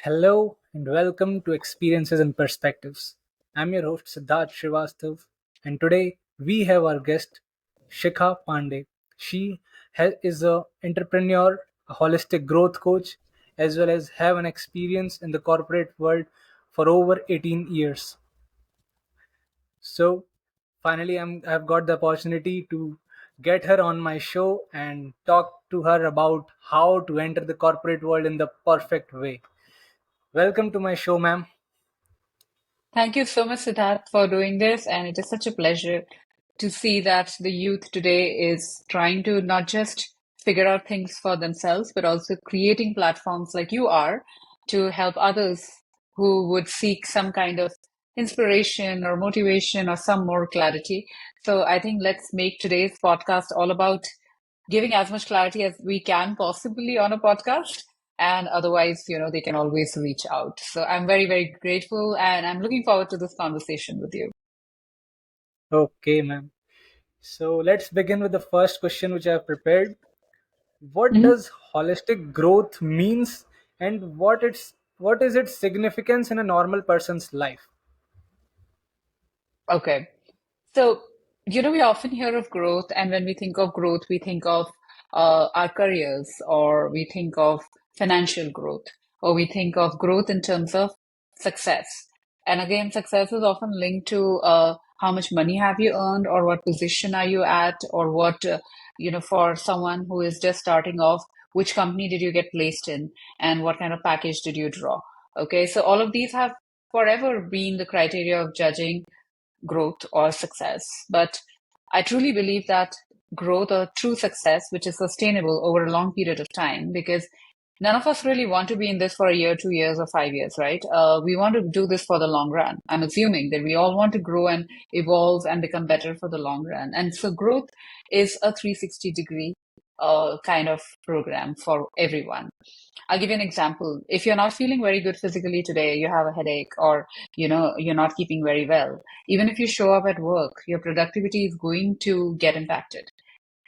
Hello and welcome to Experiences and Perspectives. I'm your host Siddharth Srivastav, and today we have our guest Shikha Pandey. She is a entrepreneur, a holistic growth coach, as well as have an experience in the corporate world for over 18 years. So finally I've got the opportunity to get her on my show and talk to her about how to enter the corporate world in the perfect way. Welcome to my show, ma'am. Thank you so much, Siddharth, for doing this. And it is such a pleasure to see that the youth today is trying to not just figure out things for themselves, but also creating platforms like you are to help others who would seek some kind of inspiration or motivation or some more clarity. So I think let's make today's podcast all about giving as much clarity as we can possibly on a podcast. And otherwise, they can always reach out. So I'm very, very grateful and I'm looking forward to this conversation with you. Okay, ma'am. So let's begin with the first question which I have prepared. What Mhm. does holistic growth means and what is its significance in a normal person's life? Okay. So, we often hear of growth, and when we think of growth, we think of our careers, or we think of financial growth, or we think of growth in terms of success. And again, success is often linked to how much money have you earned, or what position are you at, or what, for someone who is just starting off, which company did you get placed in, and what kind of package did you draw? Okay, so all of these have forever been the criteria of judging growth or success. But I truly believe that growth or true success, which is sustainable over a long period of time, because none of us really want to be in this for a year, 2 years, or 5 years, right? We want to do this for the long run. I'm assuming that we all want to grow and evolve and become better for the long run. And so growth is a 360-degree kind of program for everyone. I'll give you an example. If you're not feeling very good physically today, you have a headache, or you're not keeping very well, even if you show up at work, your productivity is going to get impacted,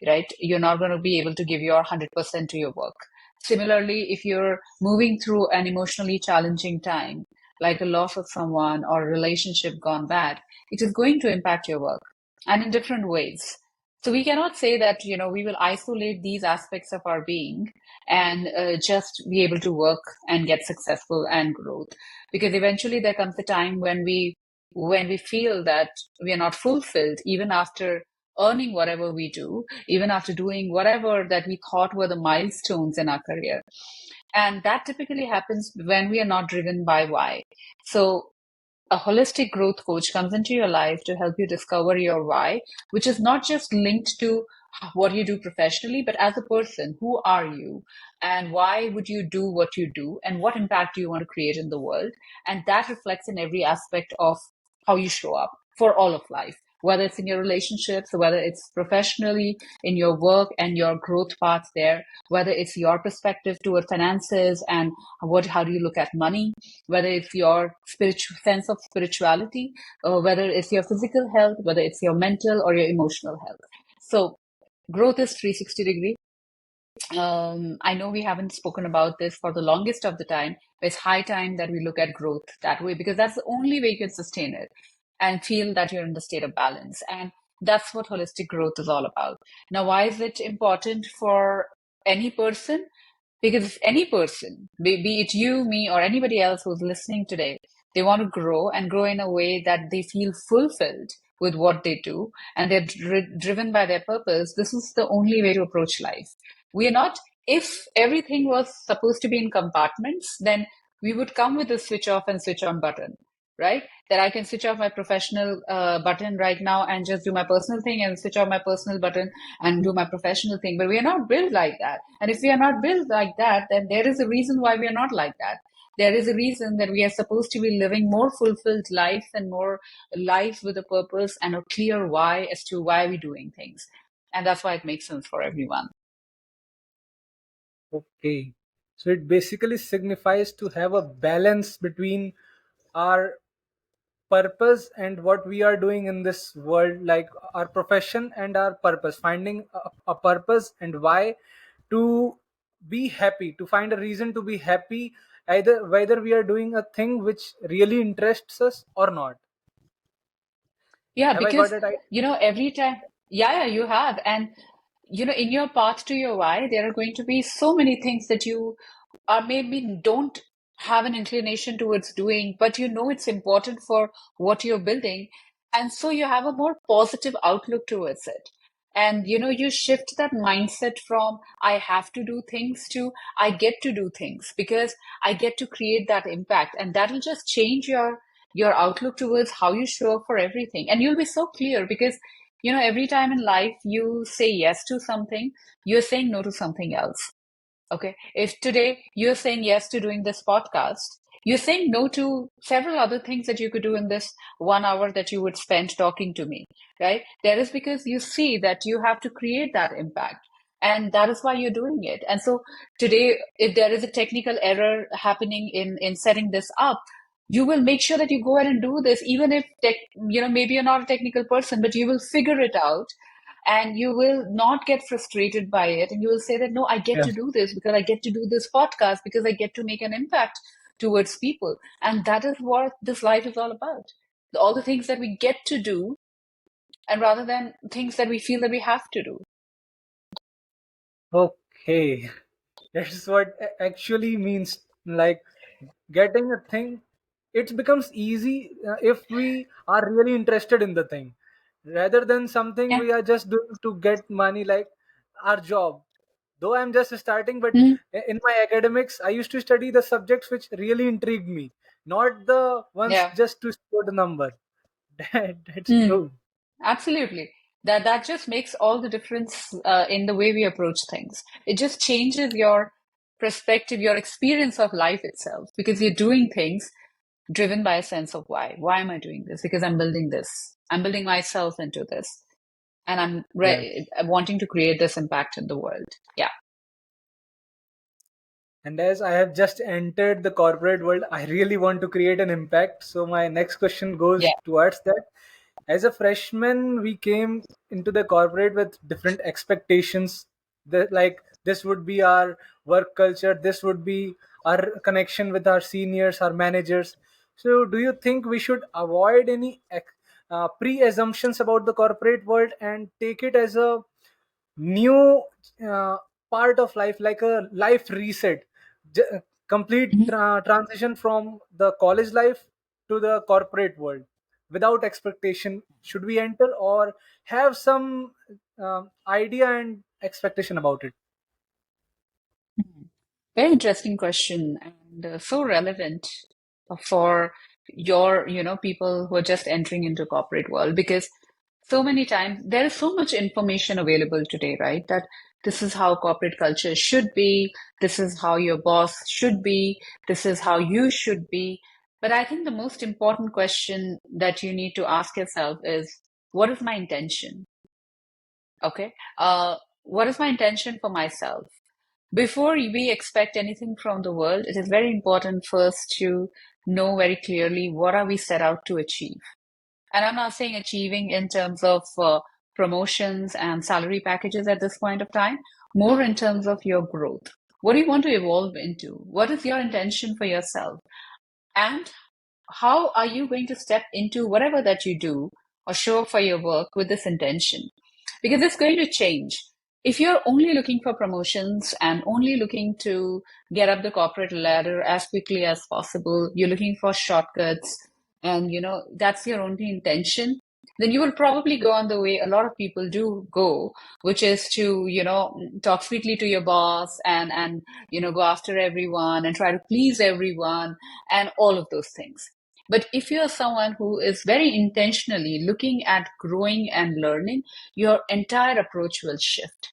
right? You're not going to be able to give your 100% to your work. Similarly, if you're moving through an emotionally challenging time, like a loss of someone or a relationship gone bad, it is going to impact your work, and in different ways. So we cannot say that, we will isolate these aspects of our being and just be able to work and get successful and growth. Because eventually there comes a time when we feel that we are not fulfilled, even after earning whatever we do, even after doing whatever that we thought were the milestones in our career. And that typically happens when we are not driven by why. So a holistic growth coach comes into your life to help you discover your why, which is not just linked to what you do professionally, but as a person, who are you and why would you do what you do and what impact do you want to create in the world? And that reflects in every aspect of how you show up for all of life, whether it's in your relationships, whether it's professionally in your work and your growth path there, whether it's your perspective toward finances and how do you look at money, whether it's your spiritual sense of spirituality, or whether it's your physical health, whether it's your mental or your emotional health. So growth is 360 degree. I know we haven't spoken about this for the longest of the time, but it's high time that we look at growth that way, because that's the only way you can sustain it and feel that you're in the state of balance. And that's what holistic growth is all about. Now, why is it important for any person? Because if any person, be it you, me, or anybody else who's listening today, they want to grow and grow in a way that they feel fulfilled with what they do and they're driven by their purpose, this is the only way to approach life. We are not, if everything was supposed to be in compartments, then we would come with a switch off and switch on button, right? That I can switch off my professional button right now and just do my personal thing, and switch off my personal button and do my professional thing. But we are not built like that. And if we are not built like that, then there is a reason why we are not like that. There is a reason that we are supposed to be living more fulfilled life and more life with a purpose and a clear why as to why we're doing things. And that's why it makes sense for everyone. Okay. So it basically signifies to have a balance between our purpose and what we are doing in this world, like our profession and our purpose, finding a purpose and why to be happy, to find a reason to be happy either whether we are doing a thing which really interests us or not. Yeah, Have I got because, it right? every time, yeah, you have. And, in your path to your why, there are going to be so many things that you are maybe don't have an inclination towards doing, but it's important for what you're building. And so you have a more positive outlook towards it. And, you shift that mindset from I have to do things to I get to do things because I get to create that impact. And that'll just change your outlook towards how you show up for everything. And you'll be so clear because, every time in life you say yes to something, you're saying no to something else. Okay. If today you're saying yes to doing this podcast, you're saying no to several other things that you could do in this 1 hour that you would spend talking to me, right? That is because you see that you have to create that impact. And that is why you're doing it. And so today, if there is a technical error happening in setting this up, you will make sure that you go ahead and do this, even if maybe you're not a technical person, but you will figure it out and you will not get frustrated by it, and you will say that no, I get Yeah. to do this because I get to do this podcast because I get to make an impact towards people. And that is what this life is all about, all the things that we get to do, and rather than things that we feel that we have to do. Okay. That's what actually means, like getting a thing. It becomes easy if we are really interested in the thing, rather than something Yeah. we are just doing to get money, like our job. Though I'm just starting, but Mhm. in my academics, I used to study the subjects which really intrigued me, not the ones Yeah. just to score the number. That's Hmm. true. Absolutely. That just makes all the difference in the way we approach things. It just changes your perspective, your experience of life itself, because you're doing things driven by a sense of why. Why am I doing this? Because I'm building this. I'm building myself into this, and Yeah. I'm wanting to create this impact in the world. Yeah. And as I have just entered the corporate world, I really want to create an impact. So my next question Yeah. goes towards that. As a freshman, we came into the corporate with different expectations. That, like, this would be our work culture, this would be our connection with our seniors, our managers. So do you think we should avoid any pre-assumptions about the corporate world and take it as a new uh, part of life, like a life reset, complete Mhm. transition from the college life to the corporate world without expectation? Should we enter or have some idea and expectation about it? Mhm. Very interesting question, and so relevant for your, people who are just entering into corporate world, because so many times there is so much information available today, right? That this is how corporate culture should be, this is how your boss should be, this is how you should be. But I think the most important question that you need to ask yourself is, what is my intention? Okay. What is my intention for myself? Before we expect anything from the world, it is very important first to know very clearly what are we set out to achieve. And I'm not saying achieving in terms of promotions and salary packages at this point of time, more in terms of your growth. What do you want to evolve into? What is your intention for yourself? And how are you going to step into whatever that you do or show up for your work with this intention? Because it's going to change. If you're only looking for promotions and only looking to get up the corporate ladder as quickly as possible, you're looking for shortcuts, and that's your only intention, then you will probably go on the way a lot of people do go, which is to talk sweetly to your boss and go after everyone and try to please everyone and all of those things. But if you're someone who is very intentionally looking at growing and learning, your entire approach will shift,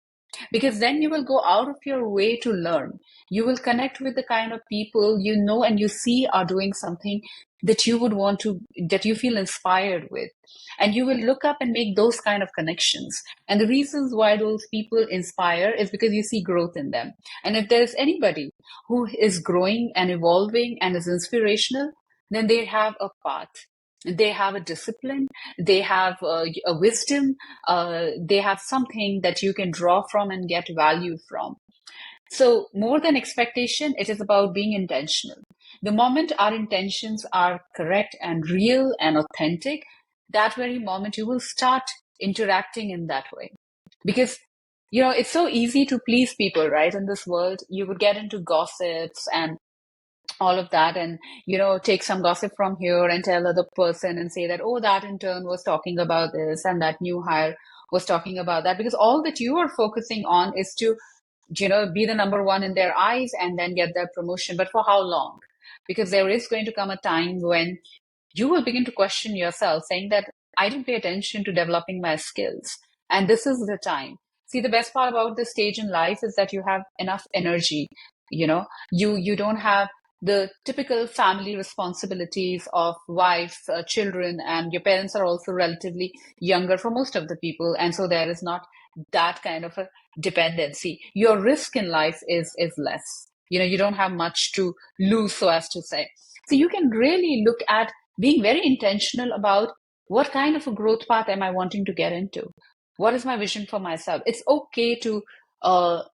because then you will go out of your way to learn. You will connect with the kind of people you know and you see are doing something that you would want to, that you feel inspired with. And you will look up and make those kind of connections. And the reasons why those people inspire is because you see growth in them. And if there's anybody who is growing and evolving and is inspirational, then they have a path. They have a discipline, they have a wisdom, they have something that you can draw from and get value from. So, more than expectation, it is about being intentional. The moment our intentions are correct and real and authentic, that very moment you will start interacting in that way. Because, it's so easy to please people, right? In this world, you would get into gossips and all of that, and take some gossip from here and tell other person and say that, oh, that intern was talking about this and that new hire was talking about that, because all that you are focusing on is to be the number one in their eyes and then get their promotion. But for how long? Because there is going to come a time when you will begin to question yourself, saying that I didn't pay attention to developing my skills. And this is the time. See, the best part about this stage in life is that you have enough energy. You don't have the typical family responsibilities of wife, children, and your parents are also relatively younger for most of the people. And so there is not that kind of a dependency. Your risk in life is less. You don't have much to lose, so as to say. So you can really look at being very intentional about what kind of a growth path am I wanting to get into? What is my vision for myself? It's okay to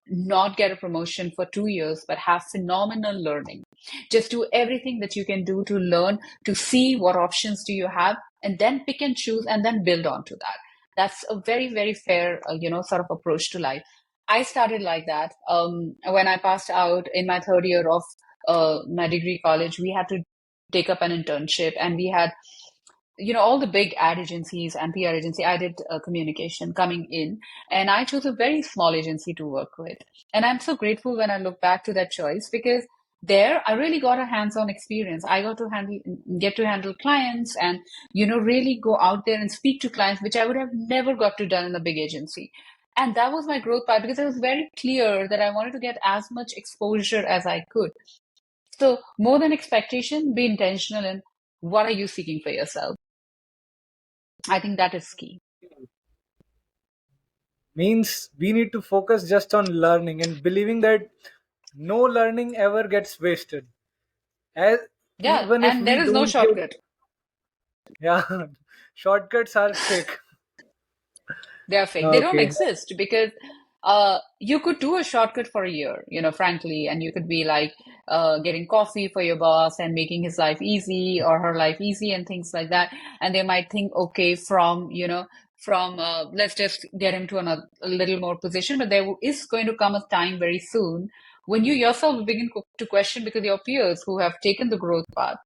not get a promotion for 2 years, but have phenomenal learning. Just do everything that you can do to learn, to see what options do you have, and then pick and choose and then build onto that. That's a very, very fair, sort of approach to life. I started like that. When I passed out in my third year of my degree college, we had to take up an internship, and we had all the big ad agencies and PR agency. I did communication coming in, and I chose a very small agency to work with. And I'm so grateful when I look back to that choice, because there I really got a hands-on experience. I got to get to handle clients, and really go out there and speak to clients, which I would have never got to done in a big agency. And that was my growth part, because it was very clear that I wanted to get as much exposure as I could. So more than expectation, be intentional in what are you seeking for yourself. I think that is key. Means we need to focus just on learning and believing that no learning ever gets wasted. As Yeah, even if and we there is no don't get, shortcut. yeah, shortcuts are fake. They are fake. They don't Okay. exist, because you could do a shortcut for a year, frankly, and you could be like getting coffee for your boss and making his life easy or her life easy and things like that. And they might think, okay, from let's just get him to a little more position. But there is going to come a time very soon when you yourself will begin to question, because your peers who have taken the growth path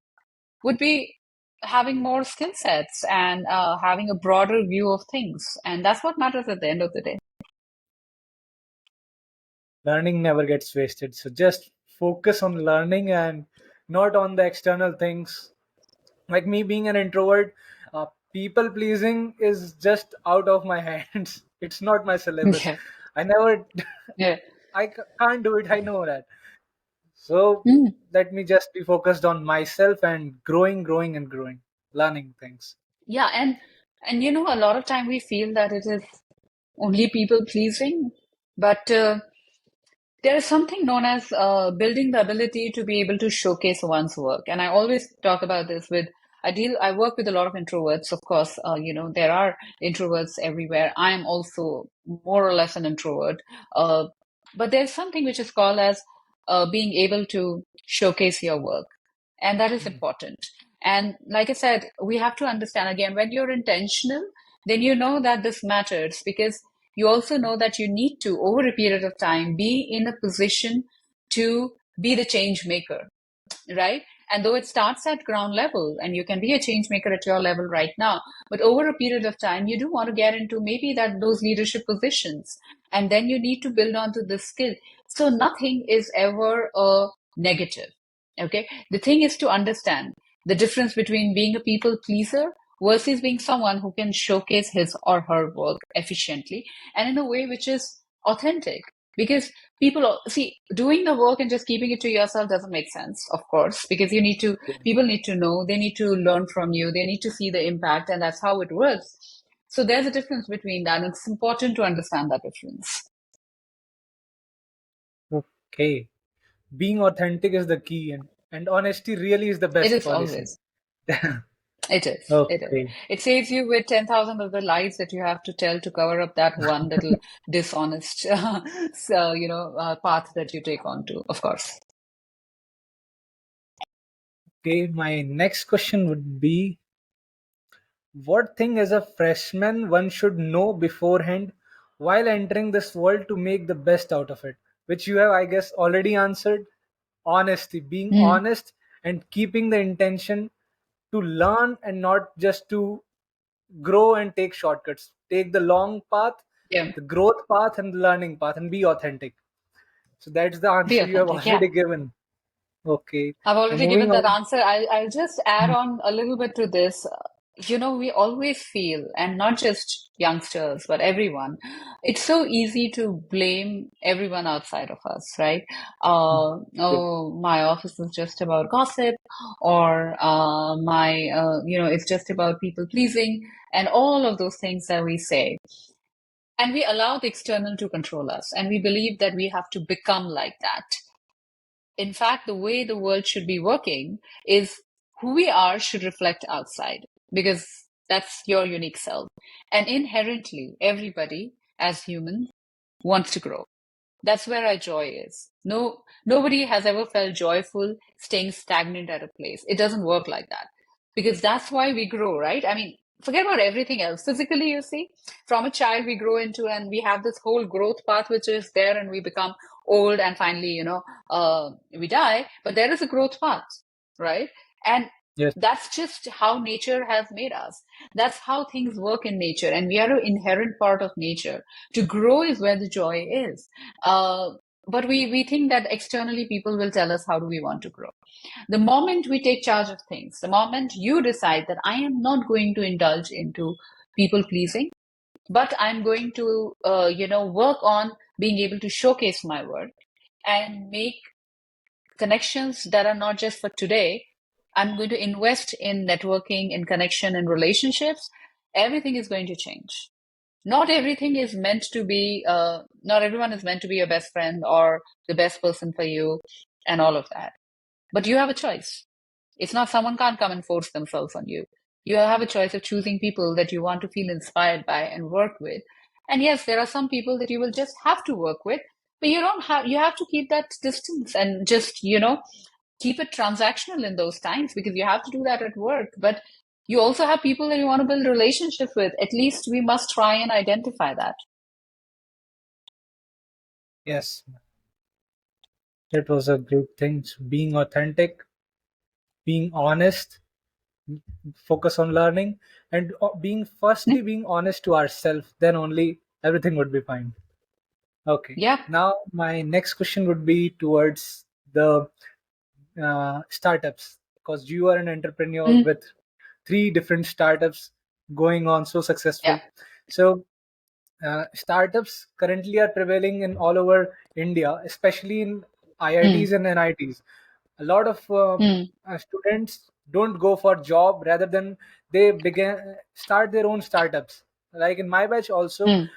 would be having more skill sets and having a broader view of things. And that's what matters at the end of the day. Learning never gets wasted. So just focus on learning and not on the external things. Like me being an introvert, people pleasing is just out of my hands. It's not my syllabus. Yeah. I never, Yeah. can't do it. I know that. So Mm. let me just be focused on myself and growing, growing, and growing, learning things. Yeah. And a lot of time we feel that it is only people pleasing, but there is something known as building the ability to be able to showcase one's work. And I always talk about this with, I work with a lot of introverts. Of course, there are introverts everywhere. I am also more or less an introvert. Uh, but there's something which is called as being able to showcase your work. And that is Hmm. important. And like I said, we have to understand, again, when you're intentional, then you know that this matters, because you also know that you need to, over a period of time, be in a position to be the change maker, right? And though it starts at ground level, and you can be a change maker at your level right now, but over a period of time, you do want to get into maybe that those leadership positions, and then you need to build onto this skill. So nothing is ever a negative. Okay, the thing is to understand the difference between being a people pleaser versus being someone who can showcase his or her work efficiently and in a way which is authentic. Because see, doing the work and just keeping it to yourself doesn't make sense, of course, because people need to know, they need to learn from you, they need to see the impact, and that's how it works. So there's a difference between that, and it's important to understand that difference. Okay. Being authentic is the key, and honesty really is the It best is policy. always. It is. It is. Okay. It saves you with 10,000 other lies that you have to tell to cover up that one little dishonest, so, path that you take on to, of course. Okay, my next question would be, what thing as a freshman one should know beforehand while entering this world to make the best out of it? Which you have, I guess, already answered. Honesty, being Mm, honest and keeping the intention to learn and not just to grow and take shortcuts. Take the long path, yeah. the growth path, and the learning path, and be authentic. So that's the Be answer you have authentic. Yeah. already given. Okay. I've Now already moving given that on. answer. I'll just add on a little bit to this. We always feel, and not just youngsters, but everyone, it's so easy to blame everyone outside of us, right? Yep. Oh, my office is just about gossip, or it's just about people pleasing, and all of those things that we say. And we allow the external to control us, and we believe that we have to become like that. In fact, the way the world should be working is who we are should reflect outside because that's your unique self. And inherently, everybody as humans wants to grow. That's where our joy is. No, nobody has ever felt joyful staying stagnant at a place. It doesn't work like that because that's why we grow, right? I mean, forget about everything else. Physically, you see, from a child we grow into, and we have this whole growth path which is there, and we become old, and finally, we die. But there is a growth path, right? And Yes. that's just how nature has made us. That's how things work in nature, and we are an inherent part of nature. To grow is where the joy is. Uh, but we think that externally people will tell us how do we want to grow. The moment we take charge of things, the moment you decide that I am not going to indulge into people pleasing, but I'm going to, work on being able to showcase my work and make connections that are not just for today. I'm going to invest in networking, in connection, and relationships. Everything is going to change. Not everything is meant to be, not everyone is meant to be your best friend or the best person for you and all of that. But you have a choice. It's not someone can't come and force themselves on you. You have a choice of choosing people that you want to feel inspired by and work with. And yes, there are some people that you will just have to work with, but you have to keep that distance and just, keep it transactional in those times because you have to do that at work. But you also have people that you want to build relationships with. At least we must try and identify that. Yes. That was a good thing. So being authentic, being honest, focus on learning, and being Mm, firstly being honest to ourselves. Then only everything would be fine. Okay. yeah. Now my next question would be towards the startups, because you are an entrepreneur Mm, with three different startups going on so yeah. successful. So startups currently are prevailing in all over India, especially in Mm, IITs and NITs. A lot of mm, students don't go for job, rather than they begin start their own startups. Like in my batch, also mm,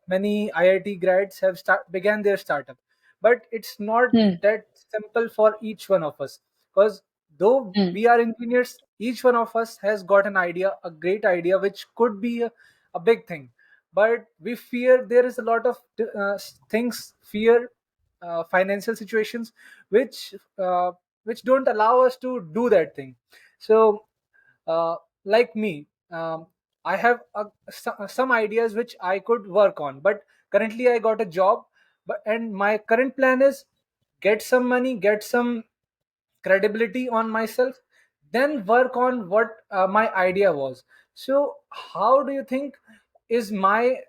many IIT grads have began their startup, but it's not mm, that simple for each one of us, because though mm. we are engineers, each one of us has got an idea, a great idea, which could be a big thing, but we fear. There is a lot of things, fear, financial situations, which uh, which don't allow us to do that thing. So like me, I have some ideas which I could work on, but currently I got a job, and my current plan is get some money, get some credibility on myself, then work on what my idea was. So how do you think, is my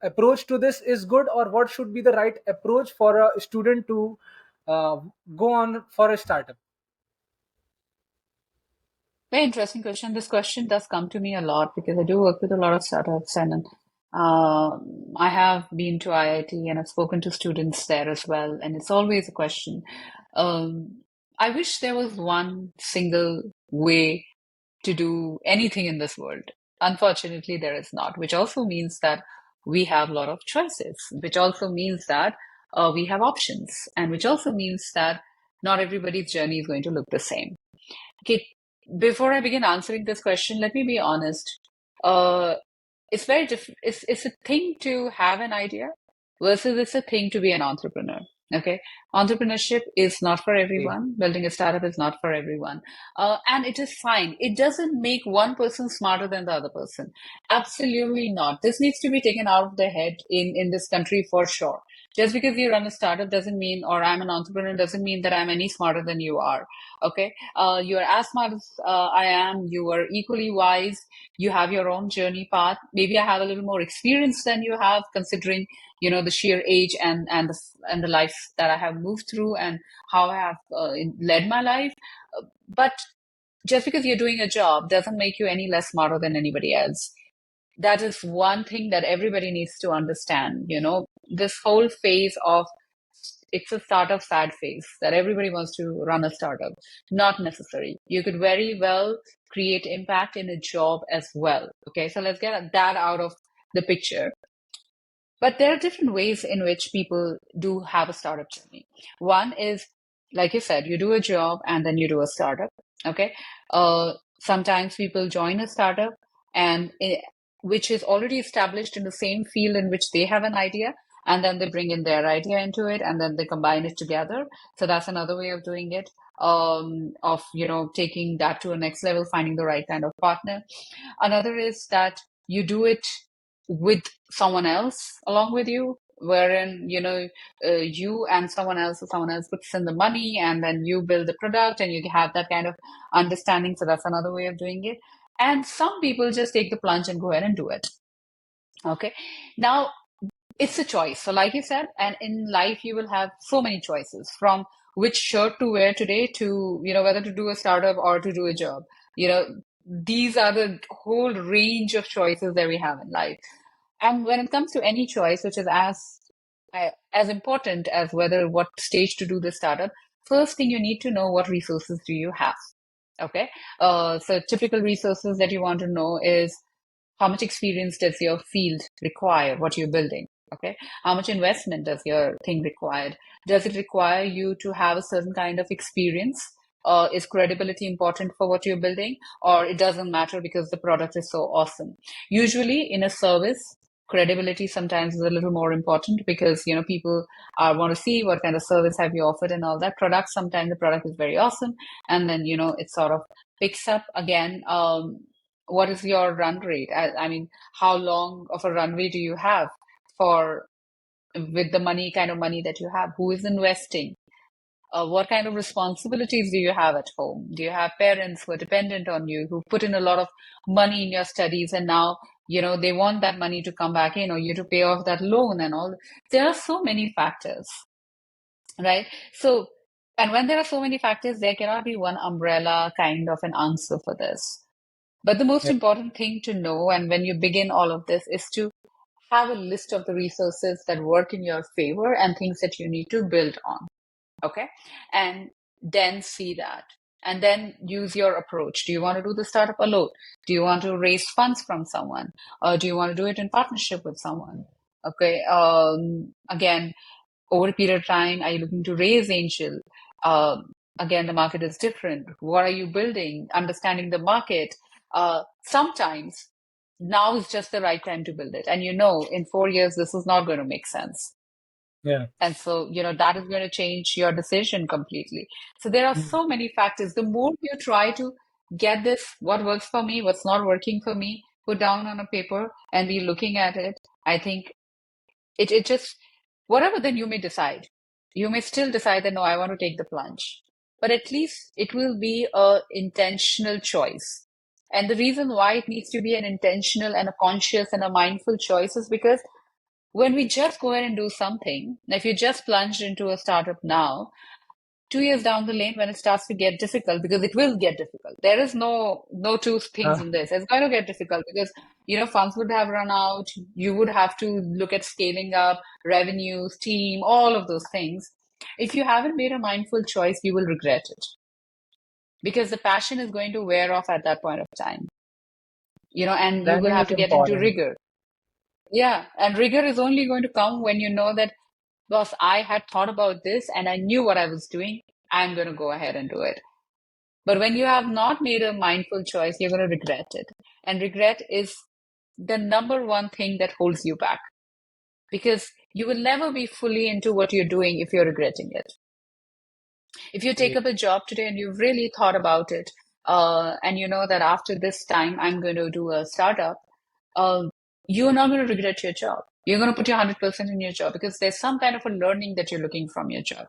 approach to this is good, or what should be the right approach for a student to uh, go on for a startup? Very interesting question. This question does come to me a lot because I do work with a lot of startups, and I have been to IIT and I've spoken to students there as well. And it's always a question. I wish there was one single way to do anything in this world. Unfortunately, there is not, which also means that we have a lot of choices, which also means that we have options, and which also means that not everybody's journey is going to look the same. Okay, Before I begin answering this question, let me be honest. Uh, it's very different. It's a thing to have an idea versus it's a thing to be an entrepreneur. Okay, entrepreneurship is not for Okay. everyone. Building a startup is not for everyone, and it is fine. It doesn't make one person smarter than the other person. Absolutely not. This needs to be taken out of the head in this country for sure. Just because you run a startup doesn't mean, or I'm an entrepreneur doesn't mean that I'm any smarter than you are. Okay, you're as smart as I am. You are equally wise. You have your own journey path. Maybe I have a little more experience than you have, considering the sheer age and the life that I have moved through and how I have led my life. But just because you're doing a job doesn't make you any less smarter than anybody else. That is one thing that everybody needs to understand. This whole phase of it's a startup sad phase that everybody wants to run a startup. Not necessary. You could very well create impact in a job as well. Okay, so let's get that out of the picture. But there are different ways in which people do have a startup journey. One is, like you said, you do a job and then you do a startup. Okay. Sometimes people join a startup and which is already established in the same field in which they have an idea, and then they bring in their idea into it and then they combine it together. So that's another way of doing it. Of taking that to a next level, finding the right kind of partner. Another is that you do it with someone else along with you, wherein you and someone else, or someone else puts in the money, and then you build the product, and you have that kind of understanding. So that's another way of doing it. And some people just take the plunge and go ahead and do it. Okay. Now, it's a choice. So, like you said, and in life, you will have so many choices from which shirt to wear today to, whether to do a startup or to do a job. You know, these are the whole range of choices that we have in life. And when it comes to any choice, which is as important as whether what stage to do the startup, first thing you need to know, what resources do you have? Okay. So typical resources that you want to know is how much experience does your field require, what you're building? Okay. How much investment does your thing require? Does it require you to have a certain kind of experience? Is credibility important for what you're building? Or it doesn't matter because the product is so awesome? Usually in a service, credibility sometimes is a little more important because people want to see what kind of service have you offered and all that. Product, sometimes the product is very awesome, and then it sort of picks up again. What is your run rate? I mean, how long of a runway do you have for with the money, kind of money that you have? Who is investing? What kind of responsibilities do you have at home? Do you have parents who are dependent on you, who put in a lot of money in your studies, and now they want that money to come back in, or you to pay off that loan and all? There are so many factors, right? So, and when there are so many factors, there cannot be one umbrella kind of an answer for this. But the most Yeah. important thing to know, and when you begin all of this, is to have a list of the resources that work in your favor and things that you need to build on. Okay. And then see that. And then use your approach. Do you want to do the startup alone? Do you want to raise funds from someone? Or do you want to do it in partnership with someone? Okay. Again, over a period of time, are you looking to raise angel? Again, the market is different. What are you building? Understanding the market. Sometimes now is just the right time to build it. And in 4 years, this is not going to make sense. Yeah. And so, that is going to change your decision completely. So there are Mm. so many factors. The more you try to get this, what works for me, what's not working for me, put down on a paper and be looking at it, I think it just, whatever then you may decide. You may still decide that, no, I want to take the plunge. But at least it will be a intentional choice. And the reason why it needs to be an intentional and a conscious and a mindful choice is because when we just go ahead and do something, if you just plunged into a startup now, 2 years down the lane when it starts to get difficult, because it will get difficult. There is no two things Uh, in this. It's going to get difficult because funds would have run out. You would have to look at scaling up revenues, team, all of those things. If you haven't made a mindful choice, you will regret it because the passion is going to wear off at that point of time. And you will Planning have is to get into important. rigor. Yeah, and rigor is only going to come when you know that, boss, I had thought about this and I knew what I was doing. I'm going to go ahead and do it. But when you have not made a mindful choice, you're going to regret it. And regret is the number one thing that holds you back because you will never be fully into what you're doing if you're regretting it. If you take Okay. up a job today and you've really thought about it, and you know that after this time I'm going to do a startup, uh, you're not going to regret your job. You're going to put your 100% in your job because there's some kind of a learning that you're looking from your job.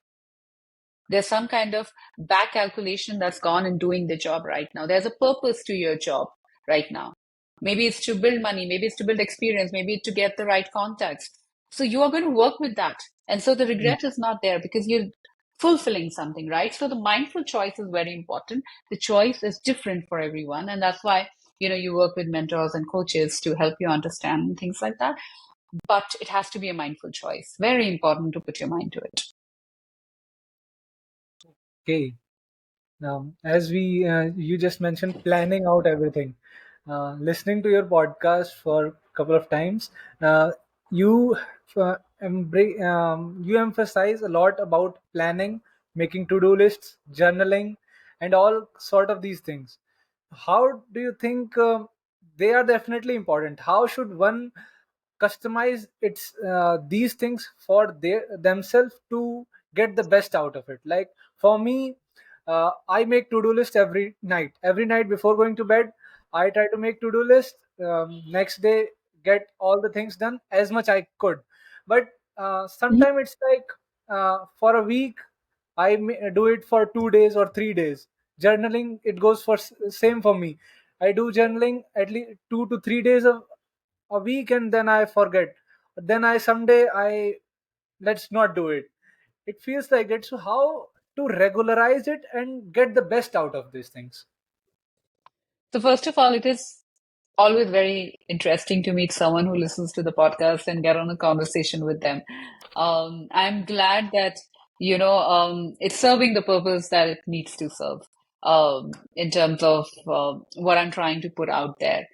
There's some kind of back calculation that's gone in doing the job right now. There's a purpose to your job right now. Maybe it's to build money, maybe it's to build experience, maybe it's to get the right contacts. So you are going to work with that. And so the Mm. regret is not there because you're fulfilling something, right? So the mindful choice is very important. The choice is different for everyone. And that's why, you work with mentors and coaches to help you understand things like that. But it has to be a mindful choice. Very important to put your mind to it. Okay. As you just mentioned, planning out everything. Listening to your podcast for a couple of times, you you emphasize a lot about planning, making to-do lists, journaling, and all sort of these things. How do you think they are definitely important? How should one customize its these things for themselves to get the best out of it? Like for me, I make to-do list every night before going to bed. I try to make to-do list, next day get all the things done as much I could. But sometimes it's like, for a week do it for 2 days or 3 days. Journaling, it goes for same for me. I do journaling at least 2 to 3 days a week, and then I forget. Then I someday I let's not do it. It feels like that. So how to regularize it and get the best out of these things? So first of all, it is always very interesting to meet someone who listens to the podcast and get on a conversation with them. I'm glad that, it's serving the purpose that it needs to serve, in terms of what I'm trying to put out there.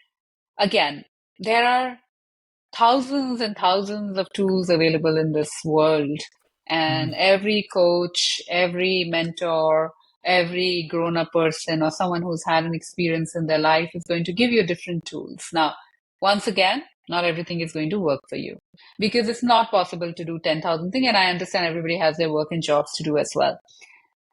Again, there are thousands and thousands of tools available in this world. And Mm. every coach, every mentor, every grown up person or someone who's had an experience in their life is going to give you different tools. Now, once again, not everything is going to work for you because it's not possible to do 10,000 things. And I understand everybody has their work and jobs to do as well.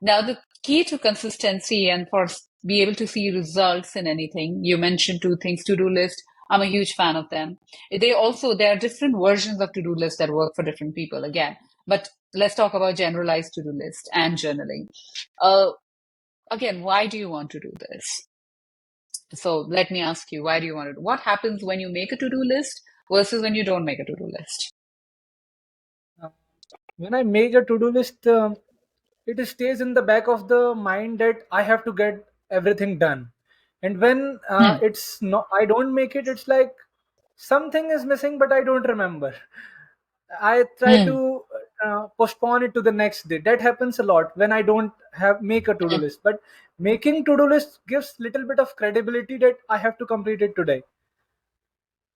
Now, the key to consistency and for be able to see results in anything, you mentioned two things, to-do list. I'm a huge fan of them. There are different versions of to-do list that work for different people again. But let's talk about generalized to-do list and journaling. Uh, Again, why do you want to do this? So let me ask you, why do you want to do? What happens when you make a to-do list versus when you don't make a to-do list? Uh, when I make a to-do list, it stays in the back of the mind that I have to get everything done. And when Hmm, it's not, I don't make it. It's like something is missing, but I don't remember. I try hmm, to postpone it to the next day. That happens a lot when I don't have make a to-do hmm, list. But making to-do list gives little bit of credibility that I have to complete it today.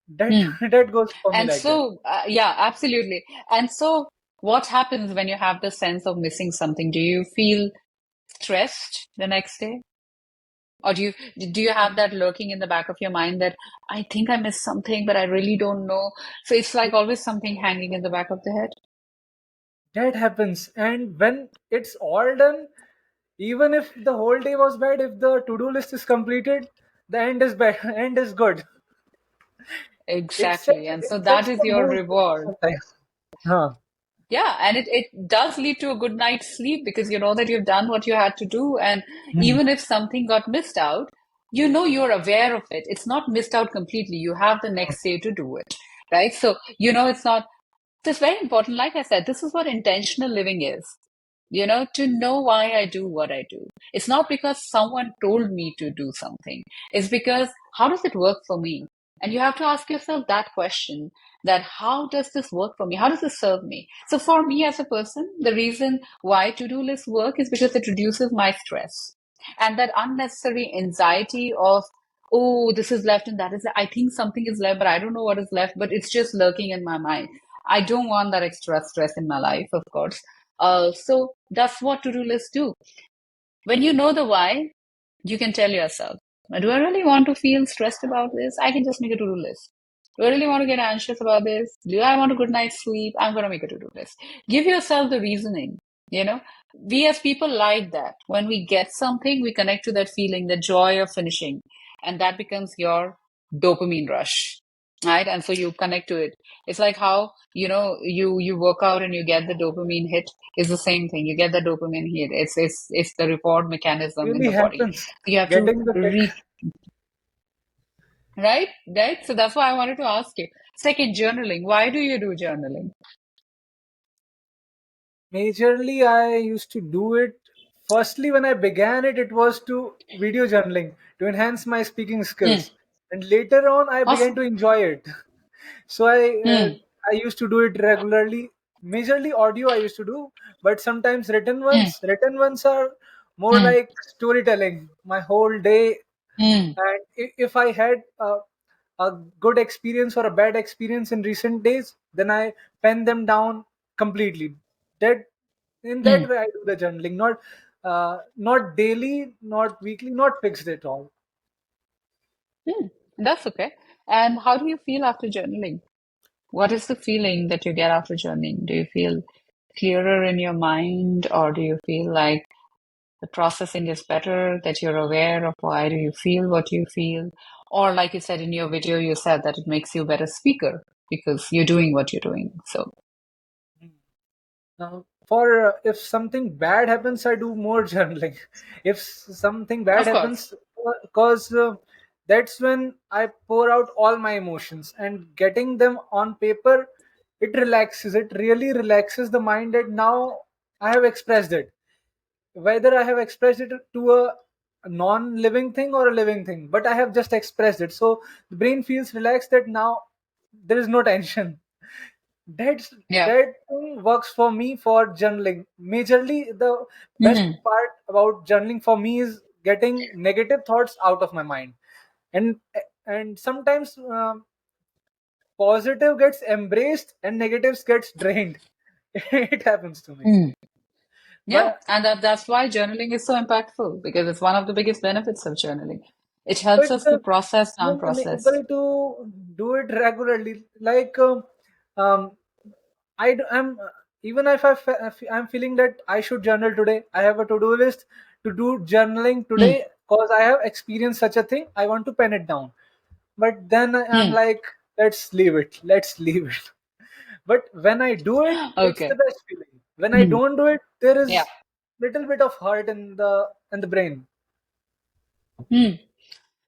That hmm. that goes for me And like that. so, yeah, absolutely. And so, what happens when you have the sense of missing something? Do you feel stressed the next day? Or do you have that lurking in the back of your mind that I think I missed something, but I really don't know? So it's like always something hanging in the back of the head. That happens, and when it's all done, even if the whole day was bad, if the to-do list is completed, the end is bad. End is good. It Exactly. sets And so it that sets is the your mood reward. sometimes. Huh. Yeah, and it does lead to a good night's sleep because you know that you've done what you had to do. And Mhm. even if something got missed out, you're aware of it. It's not missed out completely. You have the next day to do it, right? So, it's not, so it's very important. Like I said, this is what intentional living is. To know why I do what I do. It's not because someone told me to do something. It's because how does it work for me? And you have to ask yourself that question, that how does this work for me? How does this serve me? So for me as a person, the reason why to-do lists work is because it reduces my stress and that unnecessary anxiety of, oh, this is left and that is, I think something is left, but I don't know what is left, but it's just lurking in my mind. I don't want that extra stress in my life, of course. So that's what to-do lists do. When you know the why, You can tell yourself, do I really want to feel stressed about this? I can just make a to-do list. Do I really want to get anxious about this? Do I want a good night's sleep? I'm going to make a to-do list. Give yourself the reasoning, you know. We as people like that. When we get something, we connect to that feeling, the joy of finishing, and that becomes your dopamine rush, right? And so you connect to it. It's like how, you work out and you get the dopamine hit is the same thing. You get the dopamine hit. It's the reward mechanism in Really the body. happens. You have to Getting the kick. right, right. So that's why I wanted to ask you. Second, journaling. Why do you do journaling? Majorly, I used to do it. Firstly, when I began it, it was to video journaling to enhance my speaking Hmm. skills, and later on, I began Awesome. to enjoy it. So Hmm. I used to do it regularly. Majorly audio I used to do, but sometimes written Hmm. ones. Written ones are more Hmm. like storytelling. My whole day, Hmm. and if I had a good experience or a bad experience in recent days, then I pen them down completely. That in Hmm. that way I do the journaling, not daily, not weekly, not fixed at all. Hmm. That's okay. And how do you feel after journaling? What is the feeling that you get after journaling? Do you feel clearer in your mind, or do you feel like the processing is better, that you're aware of why do you feel what you feel? Or like you said in your video, you said that it makes you a better speaker because you're doing what you're doing. So, For if something bad happens, I do more journaling. If something bad of course. happens, because that's when I pour out all my emotions, and getting them on paper, it relaxes. It really relaxes the mind that now I have expressed it. Whether I have expressed it to a non-living thing or a living thing, but I have just expressed it. So the brain feels relaxed that now there is no tension. Yeah. That thing works for me for journaling. Majorly, the best Hmm. part about journaling for me is getting negative thoughts out of my mind, and and sometimes positive gets embraced and negatives gets drained. It happens to me. Hmm. Yeah, But and that's why journaling is so impactful because it's one of the biggest benefits of journaling. It helps but us to process I'm non-process. unable to do it regularly. Like um, I'm even if if I'm feeling that I should journal today, I have a to-do list to do journaling Hmm. today because I have experienced such a thing. I want to pen it down, but then I'm Hmm. like, let's leave it. Let's leave it. But when I do it, it's the Okay. best feeling. When I Hmm. don't do it, there Yeah. is little bit of hurt in the brain. Hmm.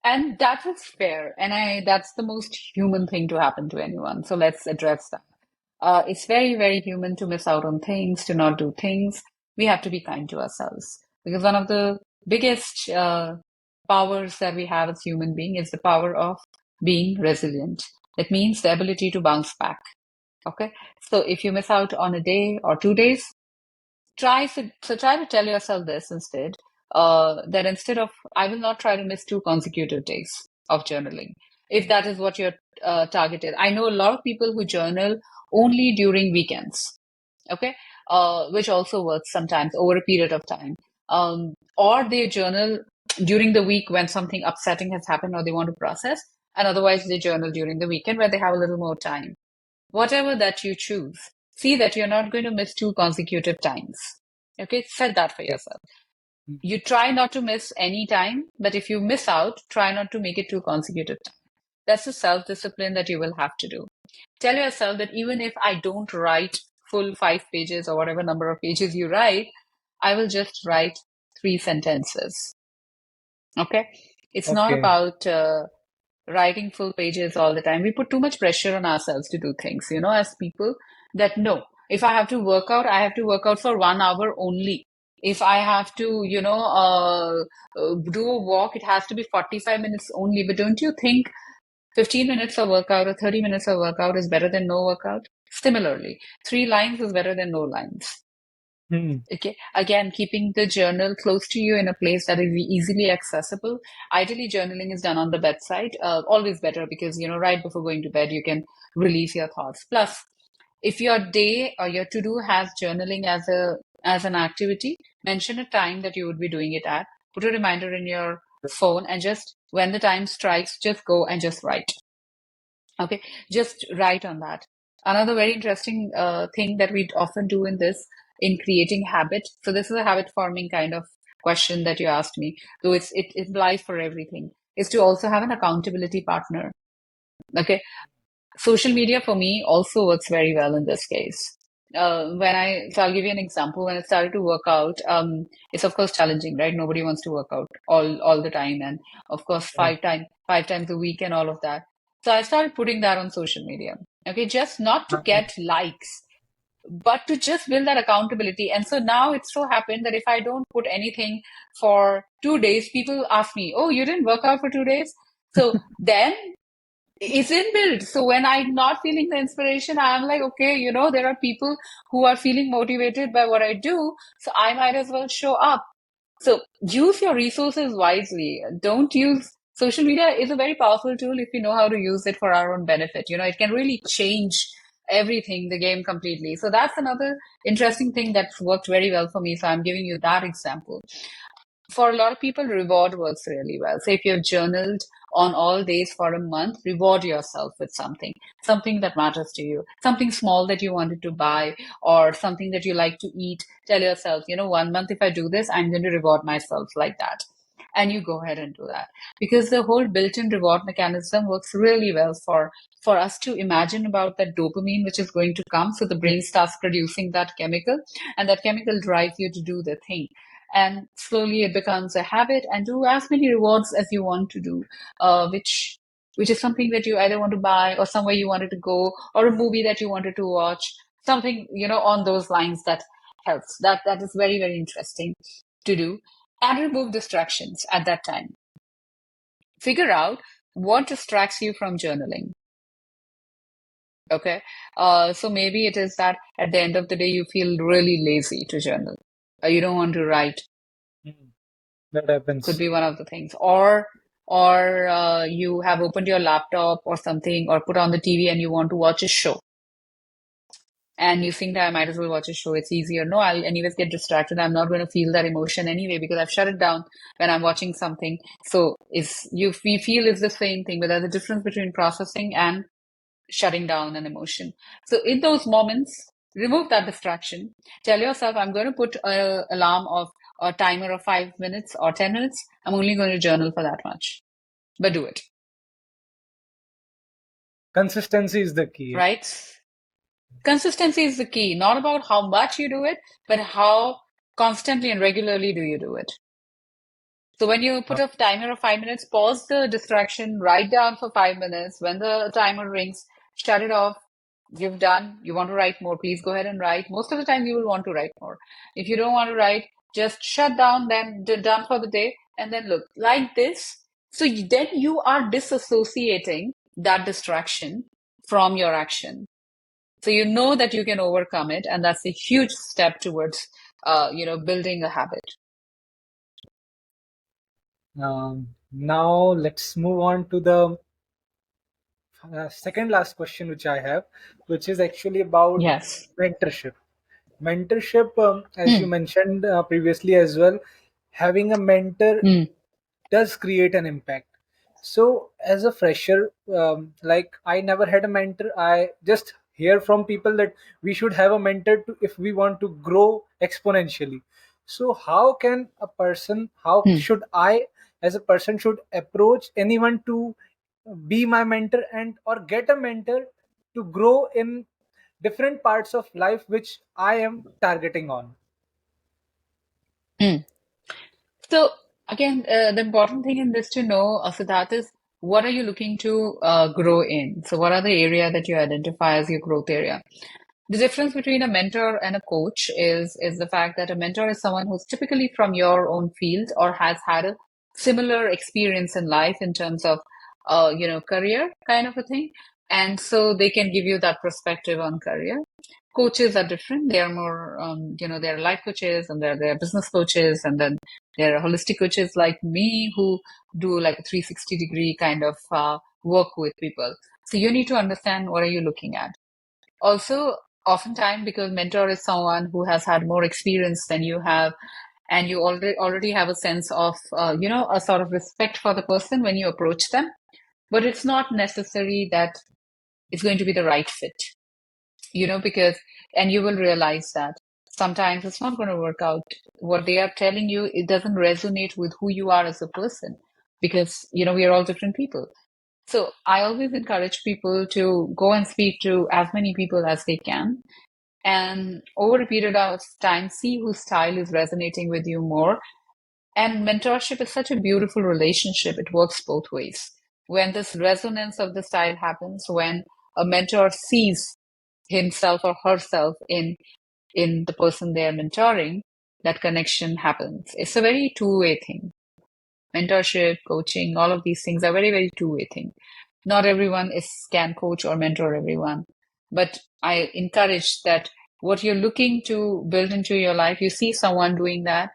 And that is fair. And that's the most human thing to happen to anyone. So let's address that. It's very, very human to miss out on things, to not do things. We have to be kind to ourselves because one of the biggest powers that we have as human being is the power of being resilient. That means the ability to bounce back. Okay. So if you miss out on a day or 2 days, try to tell yourself this instead, that instead of I will not try to miss 2 consecutive days of journaling. If that is what your target is. I know a lot of people who journal only during weekends, okay, which also works sometimes over a period of time. Or they journal during the week when something upsetting has happened or they want to process, and otherwise they journal during the weekend where they have a little more time. Whatever that you choose, see that you're not going to miss 2 consecutive times. Okay, set that for Yeah. yourself. You try not to miss any time, but if you miss out, try not to make it 2 consecutive times. That's a self discipline that you will have to do. Tell yourself that even if I don't write full 5 pages or whatever number of pages you write, I will just write 3 sentences. Okay? It's not Okay. about writing full pages all the time. We put too much pressure on ourselves to do things, as people that no, if I have to work out, I have to work out for 1 hour only. If I have to, do a walk, it has to be 45 minutes only. But don't you think 15 minutes of workout or 30 minutes of workout is better than no workout? Similarly, 3 lines is better than no lines. Hmm. Okay. Again, keeping the journal close to you in a place that is easily accessible. Ideally, journaling is done on the bedside. Always better because, right before going to bed, you can release your thoughts. Plus, if your day or your to-do has journaling as an activity, mention a time that you would be doing it at. Put a reminder in your phone and just when the time strikes, just go and just write. Okay, just write on that. Another very interesting thing that we often do in this, in creating habit. So this is a habit forming kind of question that you asked me, though it applies for everything, is to also have an accountability partner. Okay, social media for me also works very well in this case. So I'll give you an example. When I started to work out, it's of course challenging, right? Nobody wants to work out all the time, and of course five times a week and all of that. So I started putting that on social media. Okay, just not to get likes, but to just build that accountability. And so now it's so happened that if I don't put anything for 2 days, people ask me, "Oh, you didn't work out for 2 days?" So then it's inbuilt. So when I'm not feeling the inspiration, I'm like, okay, there are people who are feeling motivated by what I do, so I might as well show up. So use your resources wisely. Don't use social media is a very powerful tool if you know how to use it for our own benefit. It can really change everything, the game completely. So that's another interesting thing that's worked very well for me. So I'm giving you that example. For a lot of people, reward works really well. So if you've journaled on all days for a month, reward yourself with something that matters to you, something small that you wanted to buy, or something that you like to eat. Tell yourself, 1 month, if I do this, I'm going to reward myself like that. And you go ahead and do that because the whole built-in reward mechanism works really well for us to imagine about that dopamine which is going to come. So the brain starts producing that chemical, and that chemical drives you to do the thing, and slowly it becomes a habit, and do as many rewards as you want to do, which is something that you either want to buy or somewhere you wanted to go or a movie that you wanted to watch, something on those lines that helps. That is very, very interesting to do. And remove distractions at that time. Figure out what distracts you from journaling. Okay, so maybe it is that at the end of the day you feel really lazy to journal, you don't want to write. That Could happens. be one of the things. Or you have opened your laptop or something, or put on the TV and you want to watch a show. And you think that I might as well watch a show. It's easier. No, I'll anyways get distracted. I'm not going to feel that emotion anyway because I've shut it down when I'm watching something. So we feel it's the same thing, but there's a difference between processing and shutting down an emotion. So in those moments, remove that distraction. Tell yourself, I'm going to put a alarm of a timer of 5 minutes or 10 minutes. I'm only going to journal for that much, but do it, Consistency is the key. right? Consistency is the key, not about how much you do it, but how constantly and regularly do you do it. So when you put Uh, a timer of 5 minutes, pause the distraction, write down for 5 minutes. When the timer rings, shut it off. You've done. You want to write more, please go ahead and write. Most of the time, you will want to write more. If you don't want to write, just shut down, then done for the day, and then look like this. So then you are disassociating that distraction from your action. So you know that you can overcome it, and that's a huge step towards, building a habit. Now let's move on to the second last question which I have, which is actually about Yes. mentorship. Mentorship, as you Hmm. mentioned previously as well, having a mentor Hmm. does create an impact. So, as a fresher, like I never had a mentor. I just hear from people that we should have a mentor if we want to grow exponentially. So, how can a person, how Hmm. should I, as a person, should approach anyone to be my mentor and or get a mentor to grow in different parts of life which I am targeting on? Hmm. So again, the important thing in this to know, Siddharth, is what are you looking to grow in? So what are the area that you identify as your growth area? The difference between a mentor and a coach is the fact that a mentor is someone who's typically from your own field or has had a similar experience in life in terms of career kind of a thing. And so they can give you that perspective on career. Coaches are different. They are more, they're life coaches and they're business coaches, and then there are holistic coaches like me who do like a 360-degree kind of work with people. So you need to understand what are you looking at. Also, oftentimes, because mentor is someone who has had more experience than you have, and you already have a sense of a sort of respect for the person when you approach them, but it's not necessary that it's going to be the right fit, because and you will realize that sometimes it's not going to work out. What they are telling you, it doesn't resonate with who you are as a person, because we are all different people. So I always encourage people to go and speak to as many people as they can, and over a period of time, see whose style is resonating with you more. And mentorship is such a beautiful relationship. It works both ways. When this resonance of the style happens, when a mentor sees himself or herself in the person they are mentoring, that connection happens. It's a very two-way thing. Mentorship, coaching, all of these things are very, very two-way thing. Not everyone is can coach or mentor everyone, but I encourage that what you're looking to build into your life, you see someone doing that,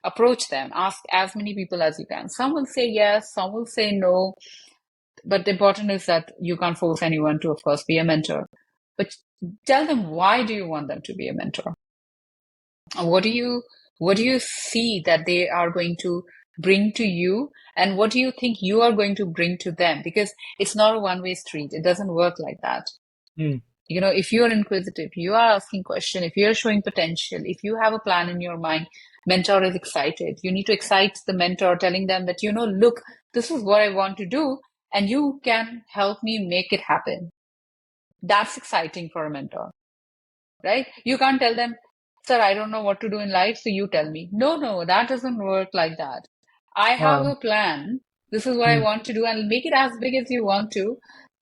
approach them, ask as many people as you can. Some will say yes, some will say no, but the important is that you can't force anyone to, of course, be a mentor. But tell them, why do you want them to be a mentor? What do you see that they are going to bring to you, and what do you think you are going to bring to them? Because it's not a one-way street. It doesn't work like that. Hmm. If you are inquisitive, you are asking question, if you're showing potential, if you have a plan in your mind, mentor is excited. You need to excite the mentor, telling them that, look, this is what I want to do, and you can help me make it happen. That's exciting for a mentor, right? You can't tell them, sir, I don't know what to do in life, so you tell me. No, no, that doesn't work like that. I have Uh, a plan. This is what I hmm. want to do, and make it as big as you want to.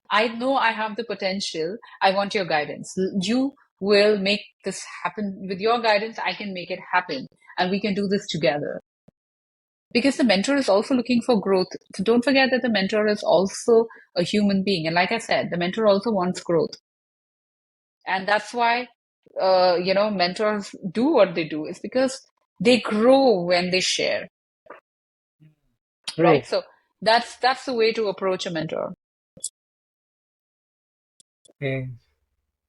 I know I have the potential. I want your guidance. You will make this happen. With your guidance, I can make it happen, and we can do this together. Because the mentor is also looking for growth. So don't forget that the mentor is also a human being. And like I said, the mentor also wants growth. And that's why, mentors do what they do, is because they grow when they share, right? True. So that's the way to approach a mentor. Okay.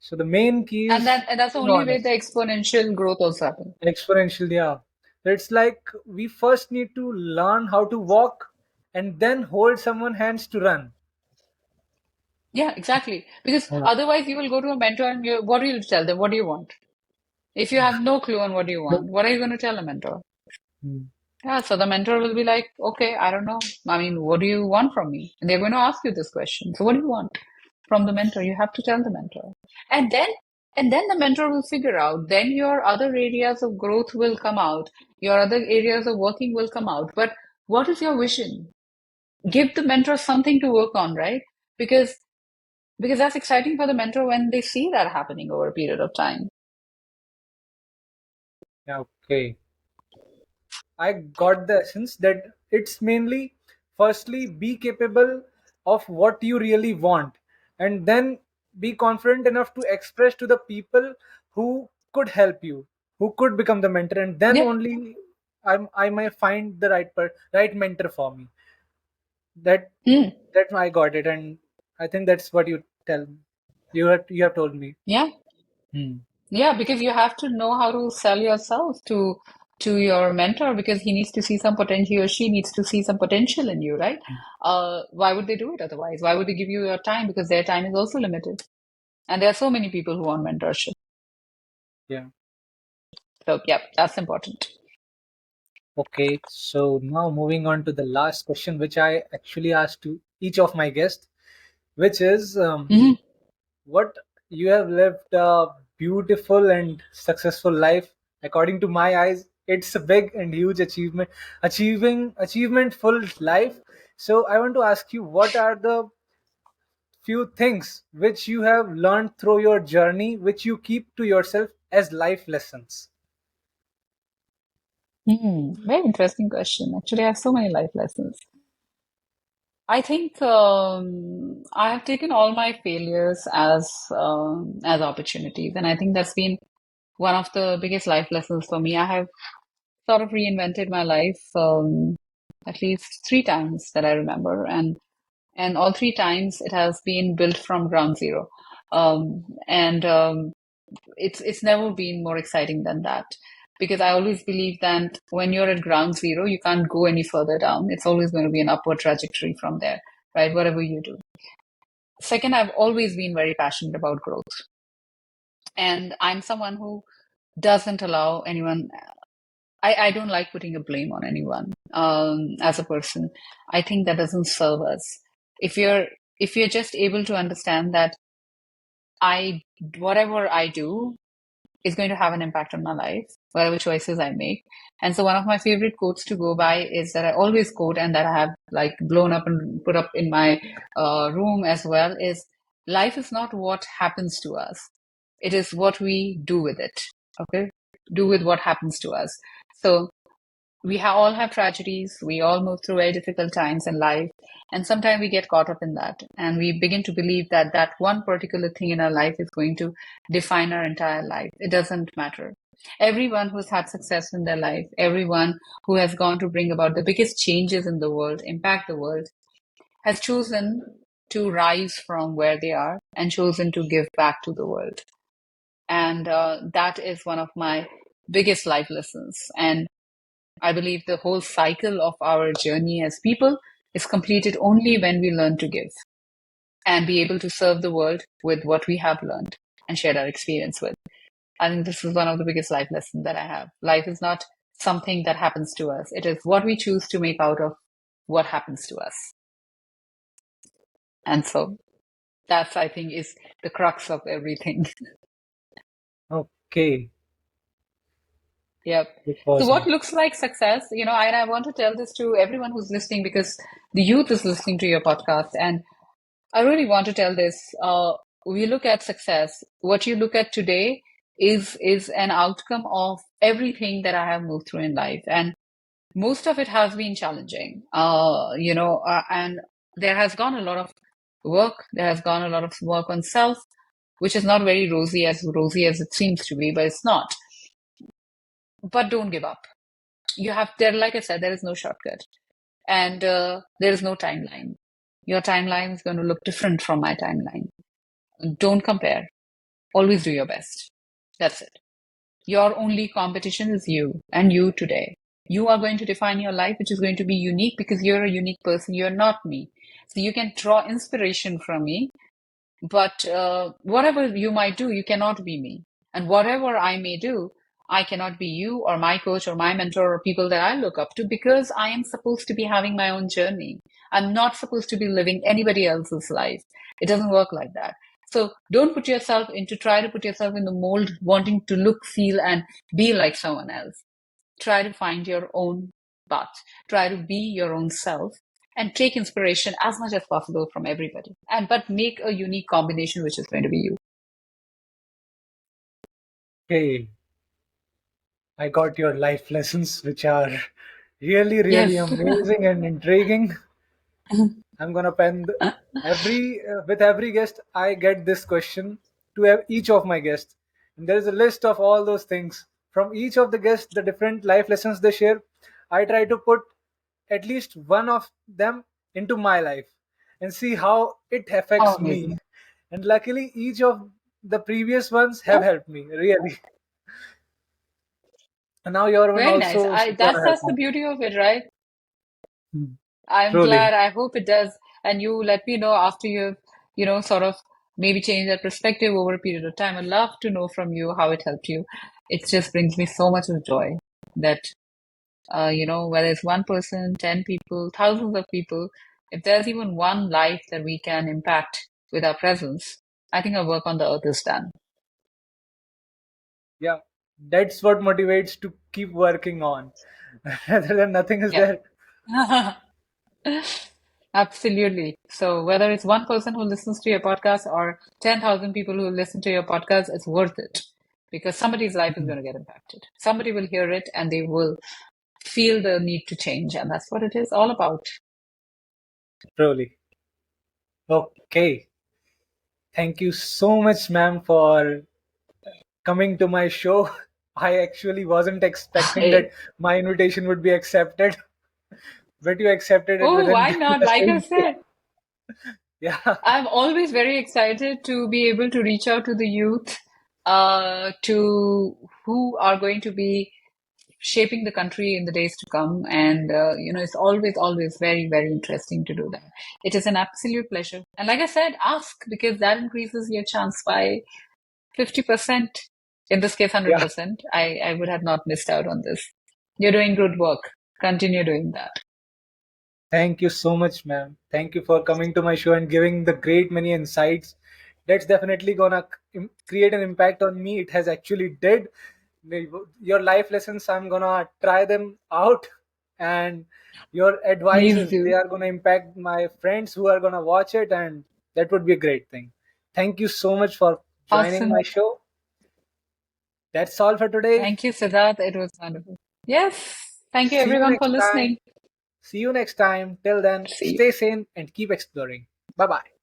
So the main key And is that's the being only way the honest, exponential growth also happens. exponential. Yeah. It's like we first need to learn how to walk and then hold someone hands to run. Yeah, exactly. Because Yeah. otherwise you will go to a mentor and what do you tell them? What do you want? If you have no clue on what you want, what are you going to tell a mentor? Hmm. Yeah, so the mentor will be like, okay, I don't know. I mean, what do you want from me? And they're going to ask you this question. So what do you want from the mentor? You have to tell the mentor. And then the mentor will figure out. Then your other areas of growth will come out. Your other areas of working will come out. But what is your vision? Give the mentor something to work on, right? Because that's exciting for the mentor when they see that happening over a period of time. Yeah, okay. I got the essence that it's mainly firstly be capable of what you really want, and then be confident enough to express to the people who could help you, who could become the mentor, and then Yeah. only I might find the right mentor for me. That Hmm. that I got it, and I think that's what you have told me. Yeah. Hmm. Yeah, because you have to know how to sell yourself to your mentor, because he needs to see some potential, he or she needs to see some potential in you, right? Why would they do it otherwise? Why would they give you your time? Because their time is also limited. And there are so many people who want mentorship. Yeah. So, yeah, that's important. Okay, so now moving on to the last question, which I actually asked to each of my guests, which is Hmm. what you have lived a beautiful and successful life. According to my eyes, it's a big and huge achievement full life. So I want to ask you, what are the few things which you have learned through your journey, which you keep to yourself as life lessons? Very interesting question. Actually, I have so many life lessons. I think I have taken all my failures as opportunities, and I think that's been one of the biggest life lessons for me. I have sort of reinvented my life at least three times that I remember, and all three times it has been built from ground zero, and it's never been more exciting than that. because I always believe that when you're at ground zero, you can't go any further down. It's always going to be an upward trajectory from there, right? Whatever you do. Second, I've always been very passionate about growth. And I'm someone who doesn't allow anyone, I don't like putting a blame on anyone as a person. I think that doesn't serve us. If you're if you're just able to understand that I whatever I do is going to have an impact on my life, whatever choices I make. And so one of my favorite quotes to go by is that I always quote and that I have like blown up and put up in my room as well is life is not what happens to us. It is what we do with it. Okay. Do with what happens to us. So all have tragedies. We all move through very difficult times in life. And sometimes we get caught up in that. And we begin to believe that that one particular thing in our life is going to define our entire life. It doesn't matter. Everyone who's had success in their life, everyone who has gone to bring about the biggest changes in the world, impact the world, has chosen to rise from where they are and chosen to give back to the world. And that is one of my biggest life lessons. And I believe the whole cycle of our journey as people is completed only when we learn to give and be able to serve the world with what we have learned and shared our experience with. I think this is one of the biggest life lessons that I have. Life is not something that happens to us. It is what we choose to make out of what happens to us. And so that's, I think, is the crux of everything. Okay, Yep. it So was what me. looks like success, and I want to tell this to everyone who's listening because the youth is listening to your podcast. And I really want to tell this. We look at success. What you look at today is an outcome of everything that I have moved through in life, and most of it has been challenging. And there has gone a lot of work. There has gone a lot of work on self, which is not very rosy as it seems to be, but it's not. But don't give up. You have there, like I said, there is no shortcut, and there is no timeline. Your timeline is going to look different from my timeline. Don't compare. Always do your best. That's it. Your only competition is you and you today. You are going to define your life, which is going to be unique because you're a unique person. You're not me. So you can draw inspiration from me, but whatever you might do, you cannot be me. And whatever I may do, I cannot be you or my coach or my mentor or people that I look up to because I am supposed to be having my own journey. I'm not supposed to be living anybody else's life. It doesn't work like that. So don't try to put yourself in the mold, wanting to look, feel, and be like someone else. Try to find your own path. Try to be your own self and take inspiration as much as possible from everybody. But make a unique combination which is going to be you. Okay, I got your life lessons, which are really, really Yes. amazing and intriguing. I'm gonna pen with every guest. I get this question to each of my guests, and there is a list of all those things from each of the guests, the different life lessons they share. I try to put at least one of them into my life and see how it Oh, affects me. amazing. And luckily, each of the previous ones have Oh, helped me really. And now your one very nice. also gonna help That's the me. beauty of it, right? Hmm. I'm Truly, glad. I hope it does. And you let me know after you've, sort of maybe changed that perspective over a period of time. I'd love to know from you how it helped you. It just brings me so much of joy that whether it's one person, 10 people, thousands of people, if there's even one life that we can impact with our presence, I think our work on the earth is done. yeah, that's what motivates to keep working on. Rather than nothing is Yeah. there. Absolutely. So whether it's one person who listens to your podcast or 10,000 people who listen to your podcast, it's worth it because somebody's life is Mhm. going to get impacted. Somebody will hear it and they will feel the need to change. And that's what it is all about. Truly. Okay. Thank you so much, ma'am, for coming to my show. I actually wasn't expecting that Hey. my invitation would be accepted, but you accepted it Oh, within why not? the Like I same day. said, Yeah. I'm always very excited to be able to reach out to the youth, to who are going to be shaping the country in the days to come. And, it's always, always very, very interesting to do that. It is an absolute pleasure. And like I said, ask because that increases your chance by 50%. In this case, Yeah. 100%. I would have not missed out on this. You're doing good work. Continue doing that. Thank you so much, ma'am. Thank you for coming to my show and giving the great many insights. That's definitely gonna create an impact on me. It has actually did. Your life lessons, I'm gonna try them out, and your Please advices, they do. are gonna impact my friends who are gonna watch it, and that would be a great thing. Thank you so much for joining Awesome. my show. That's all for today. Thank you, Siddharth. It was wonderful. Yes. Thank you, See you everyone, for next time. listening. See you next time. Till then, See you. stay sane and keep exploring. Bye bye.